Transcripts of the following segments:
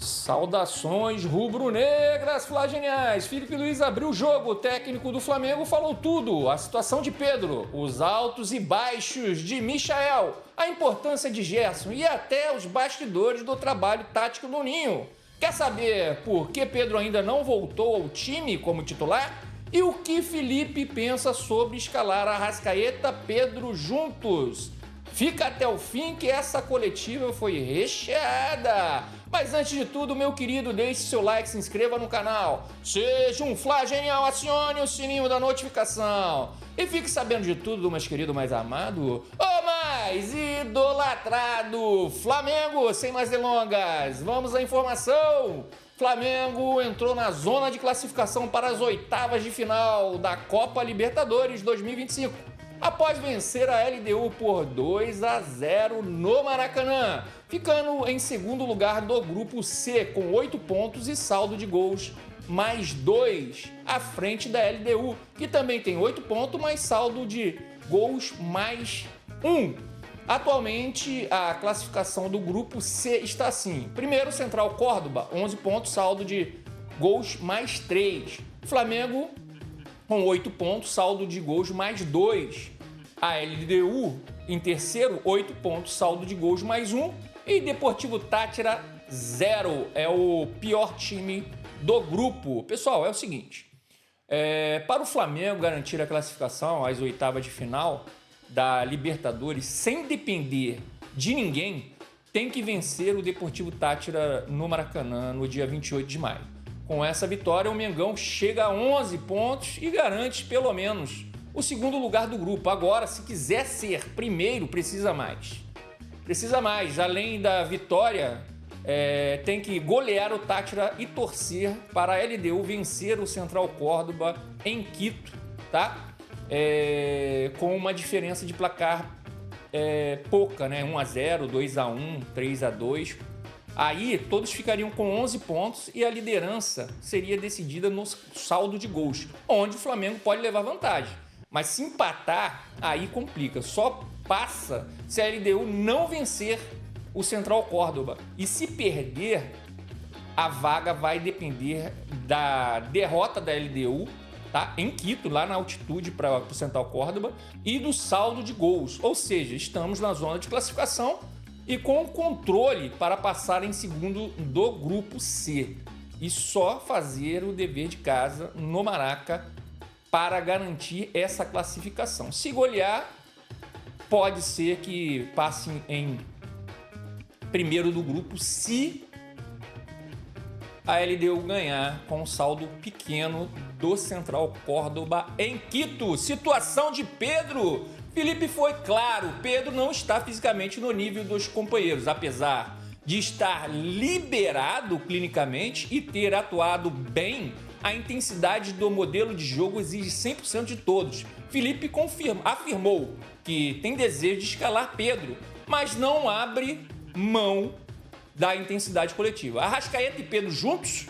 Saudações rubro-negras flageniais. Felipe Luiz abriu o jogo, o técnico do Flamengo falou tudo. A situação de Pedro, os altos e baixos de Michael, a importância de Gerson e até os bastidores do trabalho tático no Ninho. Quer saber por que Pedro ainda não voltou ao time como titular? E o que Felipe pensa sobre escalar Arrascaeta Pedro juntos? Fica até o fim que essa coletiva foi recheada. Mas antes de tudo, meu querido, deixe seu like, se inscreva no canal. Seja um flagenial, acione o sininho da notificação. E fique sabendo de tudo, mais querido, mais amado, o mais idolatrado Flamengo. Sem mais delongas, vamos à informação. Flamengo entrou na zona de classificação para as oitavas de final da Copa Libertadores 2025. Após vencer a LDU por 2-0 no Maracanã, ficando em segundo lugar do grupo C com 8 pontos e saldo de gols mais 2, à frente da LDU, que também tem 8 pontos, mas saldo de gols mais 1. Atualmente, a classificação do grupo C está assim: primeiro, Central Córdoba, 11 pontos, saldo de gols mais 3. Flamengo com 8 pontos, saldo de gols mais 2. A LDU em terceiro, 8 pontos, saldo de gols mais 1. E Deportivo Táchira, 0. É o pior time do grupo. Pessoal, é o seguinte. Para o Flamengo garantir a classificação às oitavas de final da Libertadores, sem depender de ninguém, tem que vencer o Deportivo Táchira no Maracanã no dia 28 de maio. Com essa vitória, o Mengão chega a 11 pontos e garante pelo menos o segundo lugar do grupo. Agora, se quiser ser primeiro, precisa mais. Precisa mais. Além da vitória, tem que golear o Táchira e torcer para a LDU vencer o Central Córdoba em Quito, tá? Com uma diferença de placar pouca, né? 1-0, 2-1, 3-2. Aí todos ficariam com 11 pontos e a liderança seria decidida no saldo de gols, onde o Flamengo pode levar vantagem. Mas se empatar, aí complica. Só passa se a LDU não vencer o Central Córdoba. E se perder, a vaga vai depender da derrota da LDU, tá? Em Quito, lá na altitude para o Central Córdoba, e do saldo de gols. Ou seja, estamos na zona de classificação e com controle para passar em segundo do grupo C. E só fazer o dever de casa no Maraca para garantir essa classificação. Se golear, pode ser que passe em primeiro do grupo se a LDU ganhar com um saldo pequeno do Central Córdoba em Quito. Situação de Pedro. Felipe foi claro, Pedro não está fisicamente no nível dos companheiros, apesar de estar liberado clinicamente e ter atuado bem. A intensidade do modelo de jogo exige 100% de todos. Felipe afirmou que tem desejo de escalar Pedro, mas não abre mão da intensidade coletiva. Arrascaeta e Pedro juntos?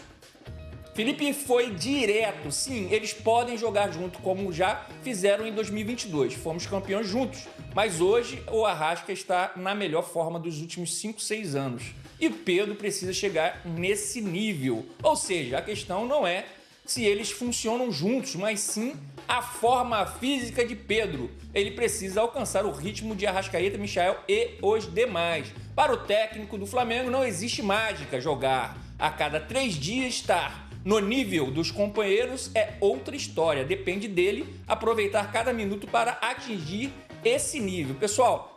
Felipe foi direto. Sim, eles podem jogar junto, como já fizeram em 2022. Fomos campeões juntos. Mas hoje o Arrasca está na melhor forma dos últimos 5, 6 anos. E Pedro precisa chegar nesse nível. Ou seja, a questão não é se eles funcionam juntos, mas sim a forma física de Pedro. Ele precisa alcançar o ritmo de Arrascaeta, Michael e os demais. Para o técnico do Flamengo não existe mágica. Jogar a cada 3 dias, estar no nível dos companheiros é outra história. Depende dele aproveitar cada minuto para atingir esse nível. Pessoal,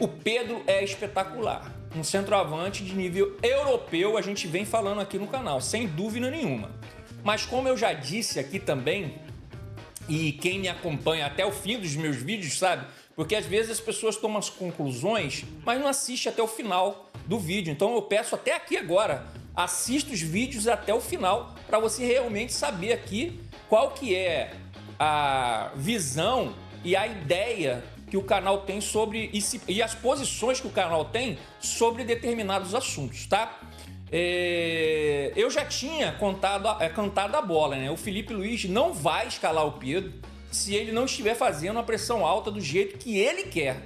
o Pedro é espetacular. Um centroavante de nível europeu, a gente vem falando aqui no canal, sem dúvida nenhuma. Mas como eu já disse aqui também, e quem me acompanha até o fim dos meus vídeos sabe, porque às vezes as pessoas tomam as conclusões, mas não assistem até o final do vídeo. Então eu peço até aqui agora, assista os vídeos até o final, para você realmente saber aqui qual que é a visão e a ideia que o canal tem sobre e as posições que o canal tem sobre determinados assuntos, tá? Eu já tinha cantado a bola, né? O Felipe Luiz não vai escalar o Pedro se ele não estiver fazendo a pressão alta do jeito que ele quer.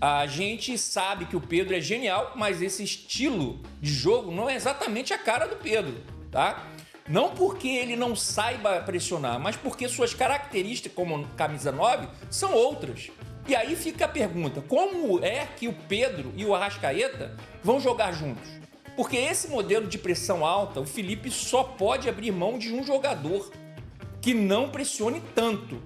A gente sabe que o Pedro é genial, mas esse estilo de jogo não é exatamente a cara do Pedro, tá? Não porque ele não saiba pressionar, mas porque suas características como camisa 9 são outras. E aí fica a pergunta, como é que o Pedro e o Arrascaeta vão jogar juntos? Porque esse modelo de pressão alta, o Felipe só pode abrir mão de um jogador que não pressione tanto.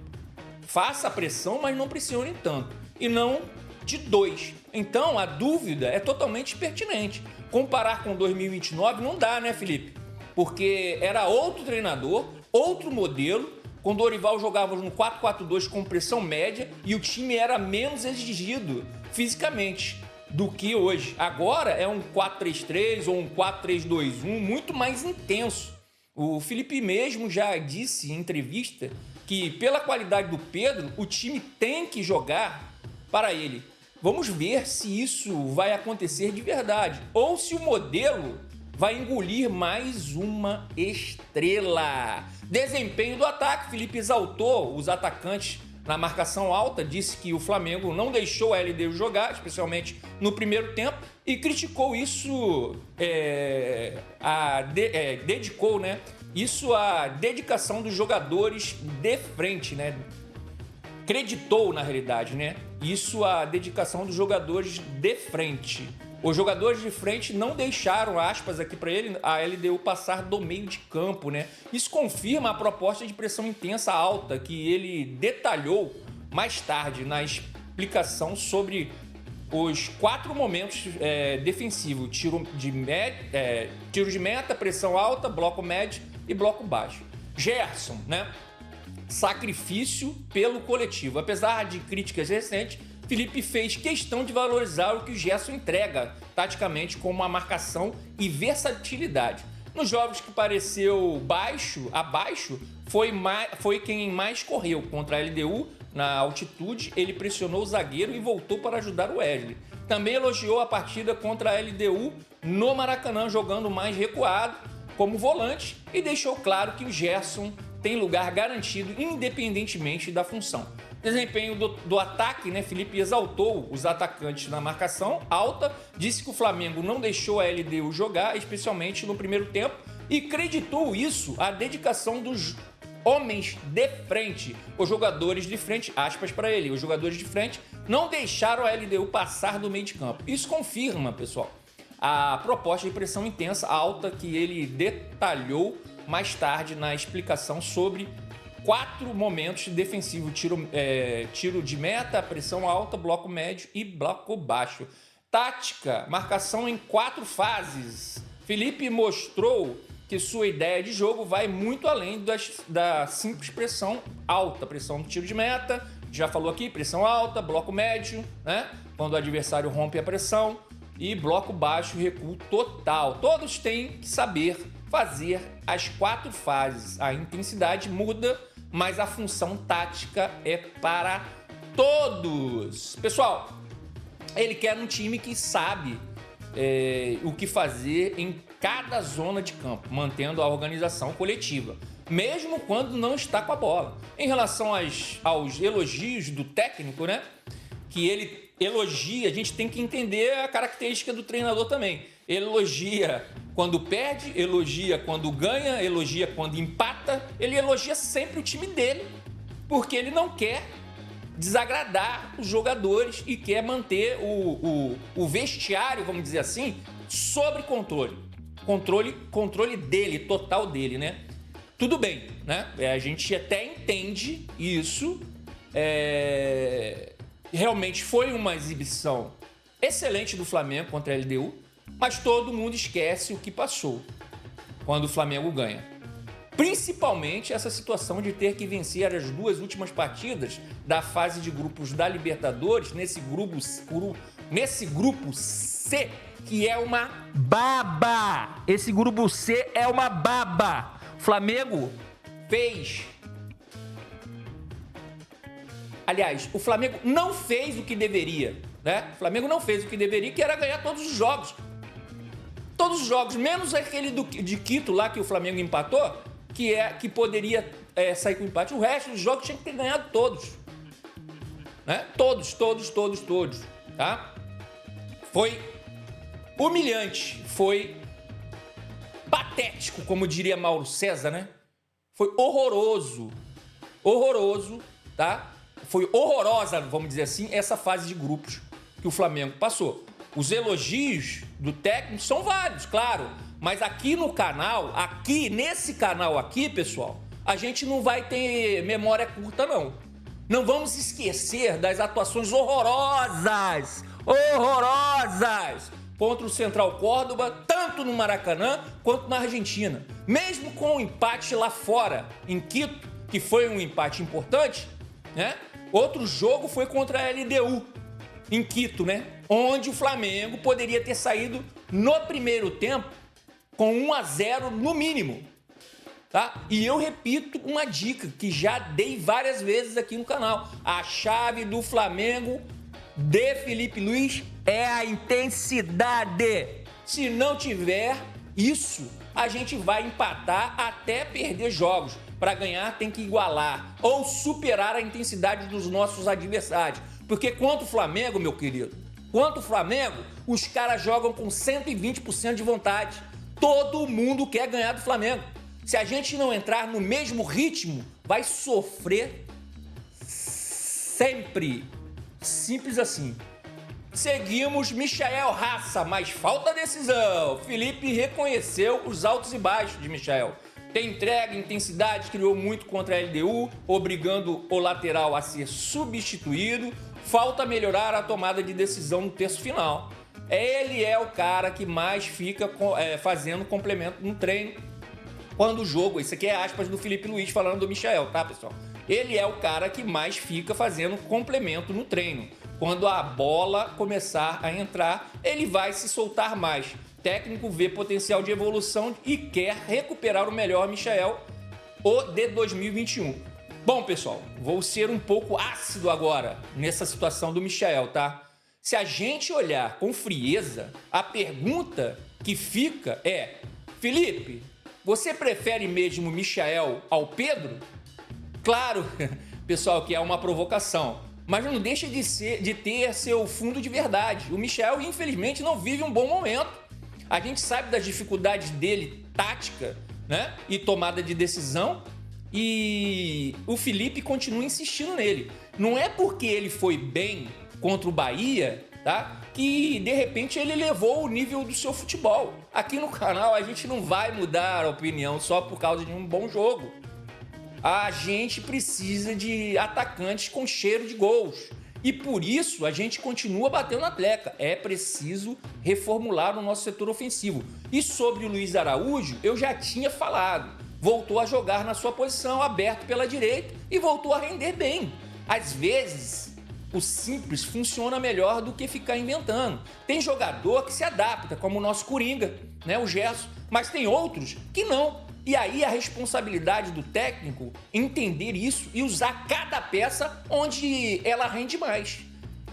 Faça a pressão, mas não pressione tanto. E não de dois. Então a dúvida é totalmente pertinente. Comparar com 2029 não dá, né, Felipe? Porque era outro treinador, outro modelo. Com o Dorival jogávamos no 4-4-2 com pressão média e o time era menos exigido fisicamente do que hoje. Agora é um 4-3-3 ou um 4-3-2-1 muito mais intenso. O Felipe mesmo já disse em entrevista que pela qualidade do Pedro, o time tem que jogar para ele. Vamos ver se isso vai acontecer de verdade ou se o modelo vai engolir mais uma estrela. Desempenho do ataque, Felipe exaltou os atacantes na marcação alta, disse que o Flamengo não deixou a LDU jogar, especialmente no primeiro tempo, e criticou isso, dedicou, né? Isso à dedicação dos jogadores de frente, né? Creditou, na realidade, né? Isso à dedicação dos jogadores de frente. Os jogadores de frente não deixaram, aspas aqui para ele, a LDU passar do meio de campo, né? Isso confirma a proposta de pressão intensa alta que ele detalhou mais tarde na explicação sobre os 4 momentos defensivos: tiro de meta, pressão alta, bloco médio e bloco baixo. Gerson, né? Sacrifício pelo coletivo. Apesar de críticas recentes, Felipe fez questão de valorizar o que o Gerson entrega taticamente como uma marcação e versatilidade. Nos jogos que pareceu abaixo, foi quem mais correu contra a LDU na altitude. Ele pressionou o zagueiro e voltou para ajudar o Wesley. Também elogiou a partida contra a LDU no Maracanã, jogando mais recuado como volante, e deixou claro que o Gerson tem lugar garantido independentemente da função. Desempenho do ataque, né? Felipe exaltou os atacantes na marcação alta, disse que o Flamengo não deixou a LDU jogar, especialmente no primeiro tempo, e creditou isso à dedicação dos homens de frente. Os jogadores de frente, aspas para ele, os jogadores de frente não deixaram a LDU passar do meio de campo. Isso confirma, pessoal, a proposta de pressão intensa alta que ele detalhou mais tarde na explicação sobre 4 momentos defensivos: tiro de meta, pressão alta, bloco médio e bloco baixo. Tática, marcação em 4 fases. Felipe mostrou que sua ideia de jogo vai muito além da simples pressão alta. Pressão do tiro de meta, já falou aqui, pressão alta, bloco médio, né? Quando o adversário rompe a pressão, e bloco baixo, recuo total. Todos têm que saber fazer as 4 fases. A intensidade muda, mas a função tática é para todos. Pessoal, ele quer um time que sabe o que fazer em cada zona de campo, mantendo a organização coletiva, mesmo quando não está com a bola. Em relação aos elogios do técnico, né? Que ele elogia, a gente tem que entender a característica do treinador também. Ele elogia quando perde, elogia quando ganha, elogia quando empata. Ele elogia sempre o time dele, porque ele não quer desagradar os jogadores e quer manter o vestiário, vamos dizer assim, sob controle. Controle dele, total dele, né? Tudo bem, né? A gente até entende isso. Realmente foi uma exibição excelente do Flamengo contra a LDU, mas todo mundo esquece o que passou quando o Flamengo ganha. Principalmente essa situação de ter que vencer as 2 últimas partidas da fase de grupos da Libertadores, nesse grupo C, que é uma baba. Esse grupo C é uma baba. O Flamengo fez... Aliás, o Flamengo não fez o que deveria, né? O Flamengo não fez o que deveria, que era ganhar todos os jogos. Todos os jogos, menos aquele de Quito lá que o Flamengo empatou, que poderia sair com empate. O resto dos jogos tinha que ter ganhado todos, né? Todos. tá? Foi humilhante, foi patético, como diria Mauro César, né? Foi horroroso, tá? Foi horrorosa, vamos dizer assim, essa fase de grupos que o Flamengo passou. Os elogios do técnico são válidos, claro, mas aqui no canal, nesse canal aqui, pessoal, a gente não vai ter memória curta, não. Não vamos esquecer das atuações horrorosas contra o Central Córdoba, tanto no Maracanã quanto na Argentina. Mesmo com o empate lá fora, em Quito, que foi um empate importante, né? Outro jogo foi contra a LDU, em Quito, né? Onde o Flamengo poderia ter saído no primeiro tempo com 1-0 no mínimo, tá? E eu repito uma dica que já dei várias vezes aqui no canal. A chave do Flamengo de Filipe Luís é a intensidade. Se não tiver isso, a gente vai empatar até perder jogos. Para ganhar tem que igualar ou superar a intensidade dos nossos adversários. Porque quanto o Flamengo, meu querido, quanto o Flamengo, os caras jogam com 120% de vontade. Todo mundo quer ganhar do Flamengo. Se a gente não entrar no mesmo ritmo, vai sofrer sempre. Simples assim. Seguimos Michael Raça, mas falta decisão. Felipe reconheceu os altos e baixos de Michael. Tem entrega, intensidade, criou muito contra a LDU, obrigando o lateral a ser substituído. Falta melhorar a tomada de decisão no terço final. Ele é o cara que mais fica fazendo complemento no treino quando o jogo... Isso aqui é aspas do Filipe Luís falando do Michael, tá, pessoal? Ele é o cara que mais fica fazendo complemento no treino. Quando a bola começar a entrar, ele vai se soltar mais. O técnico vê potencial de evolução e quer recuperar o melhor Michael, o de 2021. Bom, pessoal, vou ser um pouco ácido agora nessa situação do Michael, tá? Se a gente olhar com frieza, a pergunta que fica é: Felipe, você prefere mesmo o Michael ao Pedro? Claro, pessoal, que é uma provocação, mas não deixa de ter seu fundo de verdade. O Michael, infelizmente, não vive um bom momento. A gente sabe das dificuldades dele, tática, né? E tomada de decisão. E o Felipe continua insistindo nele. Não é porque ele foi bem contra o Bahia, tá? Que de repente ele elevou o nível do seu futebol. Aqui no canal a gente não vai mudar a opinião só por causa de um bom jogo. A gente precisa de atacantes com cheiro de gols. E por isso a gente continua batendo na tecla. É preciso reformular o nosso setor ofensivo. E sobre o Luiz Araújo, eu já tinha falado. Voltou a jogar na sua posição, aberto pela direita, e voltou a render bem. Às vezes, o simples funciona melhor do que ficar inventando. Tem jogador que se adapta, como o nosso Coringa, né, o Gerson, mas tem outros que não. E aí a responsabilidade do técnico é entender isso e usar cada peça onde ela rende mais.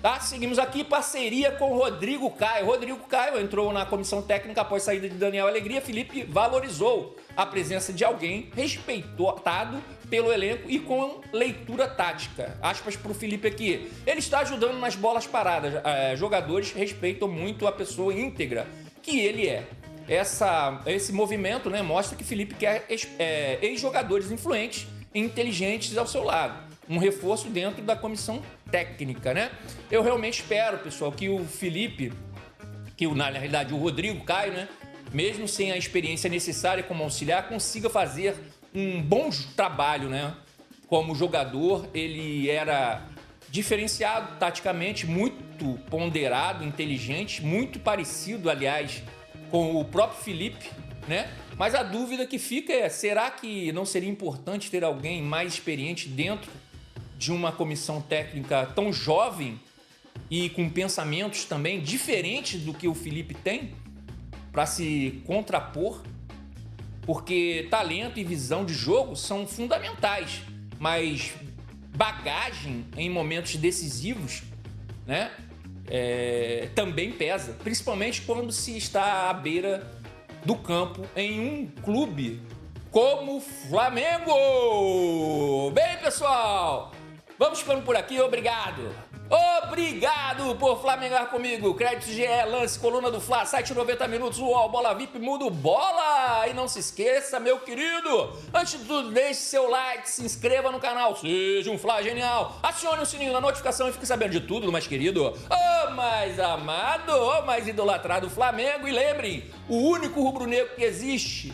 Tá? Seguimos aqui, parceria com o Rodrigo Caio. Rodrigo Caio entrou na comissão técnica após a saída de Daniel Alegria. Felipe valorizou a presença de alguém respeitado pelo elenco e com leitura tática. Aspas para o Felipe aqui. Ele está ajudando nas bolas paradas. Jogadores respeitam muito a pessoa íntegra que ele é. Esse movimento, né, mostra que Felipe quer ex-jogadores influentes e inteligentes ao seu lado. Um reforço dentro da comissão técnica, né? Eu realmente espero, pessoal, que o Felipe, na realidade o Rodrigo Caio, né, mesmo sem a experiência necessária como auxiliar, consiga fazer um bom trabalho, né? Como jogador, ele era diferenciado taticamente, muito ponderado, inteligente, muito parecido, aliás, com o próprio Felipe, né? Mas a dúvida que fica é: será que não seria importante ter alguém mais experiente dentro de uma comissão técnica tão jovem e com pensamentos também diferentes do que o Felipe tem para se contrapor? Porque talento e visão de jogo são fundamentais, mas bagagem em momentos decisivos, né, também pesa, principalmente quando se está à beira do campo em um clube como o Flamengo. Bem, pessoal, vamos ficando por aqui. Obrigado. Obrigado por flamengar comigo. Crédito GE, lance, coluna do Fla, site 90 minutos, UOL, Bola VIP, Mundo Bola. E não se esqueça, meu querido, antes de tudo, deixe seu like, se inscreva no canal, seja um Fla genial. Acione o sininho da notificação e fique sabendo de tudo, mais querido, o mais amado, o mais idolatrado Flamengo. E lembrem, o único rubro-negro que existe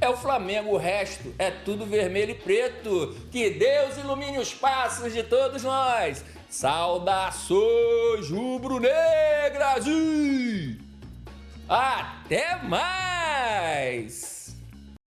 é o Flamengo, o resto é tudo vermelho e preto. Que Deus ilumine os passos de todos nós. Saudações rubro-negras e até mais!